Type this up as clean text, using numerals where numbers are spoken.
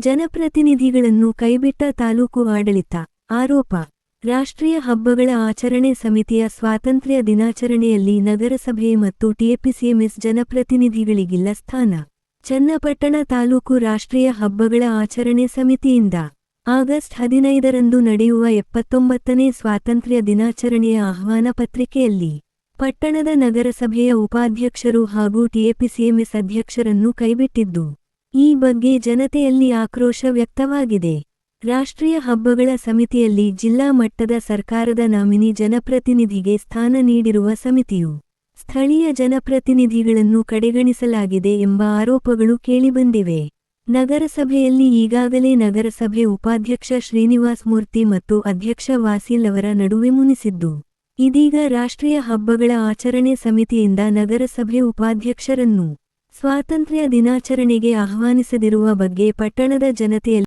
ಜನಪ್ರತಿನಿಧಿಗಳನ್ನು ಕೈಬಿಟ್ಟ ತಾಲೂಕು ಆಡಳಿತ. ಆರೋಪ. ರಾಷ್ಟ್ರೀಯ ಹಬ್ಬಗಳ ಆಚರಣೆ ಸಮಿತಿಯ ಸ್ವಾತಂತ್ರ್ಯ ದಿನಾಚರಣೆಯಲ್ಲಿ ನಗರಸಭೆ ಮತ್ತು ಟಿಎಪಿಸಿಎಂಎಸ್ ಜನಪ್ರತಿನಿಧಿಗಳಿಗಿಲ್ಲ ಸ್ಥಾನ. ಚನ್ನಪಟ್ಟಣ ತಾಲೂಕು ರಾಷ್ಟ್ರೀಯ ಹಬ್ಬಗಳ ಆಚರಣೆ ಸಮಿತಿಯಿಂದ ಆಗಸ್ಟ್ 15ರಂದು ನಡೆಯುವ 79ನೇ ಸ್ವಾತಂತ್ರ್ಯ ದಿನಾಚರಣೆಯ ಆಹ್ವಾನ ಪತ್ರಿಕೆಯಲ್ಲಿ ಪಟ್ಟಣದ ನಗರಸಭೆಯ ಉಪಾಧ್ಯಕ್ಷರು ಹಾಗೂ ಟಿಎಪಿಸಿಎಂಎಸ್ ಅಧ್ಯಕ್ಷರನ್ನು ಕೈಬಿಟ್ಟಿದ್ದು, ಈ ಬಗ್ಗೆ ಜನತೆಯಲ್ಲಿ ಆಕ್ರೋಶ ವ್ಯಕ್ತವಾಗಿದೆ. ರಾಷ್ಟ್ರೀಯ ಹಬ್ಬಗಳ ಸಮಿತಿಯಲ್ಲಿ ಜಿಲ್ಲಾ ಮಟ್ಟದ ಸರ್ಕಾರದ ನಾಮಿನಿ ಜನಪ್ರತಿನಿಧಿಗೆ ಸ್ಥಾನ ನೀಡಿರುವ ಸಮಿತಿಯು ಸ್ಥಳೀಯ ಜನಪ್ರತಿನಿಧಿಗಳನ್ನು ಕಡೆಗಣಿಸಲಾಗಿದೆ ಎಂಬ ಆರೋಪಗಳು ಕೇಳಿಬಂದಿವೆ. ನಗರಸಭೆಯಲ್ಲಿ ಈಗಾಗಲೇ ನಗರಸಭೆ ಉಪಾಧ್ಯಕ್ಷ ಶ್ರೀನಿವಾಸ್ ಮೂರ್ತಿ ಮತ್ತು ಅಧ್ಯಕ್ಷ ವಾಸೀಲ್ ಅವರ ನಡುವೆ ಮುನಿಸಿದ್ದು, ಇದೀಗ ರಾಷ್ಟ್ರೀಯ ಹಬ್ಬಗಳ ಆಚರಣೆ ಸಮಿತಿಯಿಂದ ನಗರಸಭೆ ಉಪಾಧ್ಯಕ್ಷರನ್ನು ಸ್ವಾತಂತ್ರ್ಯ ದಿನಾಚರಣೆಗೆ ಆಹ್ವಾನಿಸದಿರುವ ಬಗ್ಗೆ ಪಟ್ಟಣದ ಜನತೆಯಲ್ಲಿ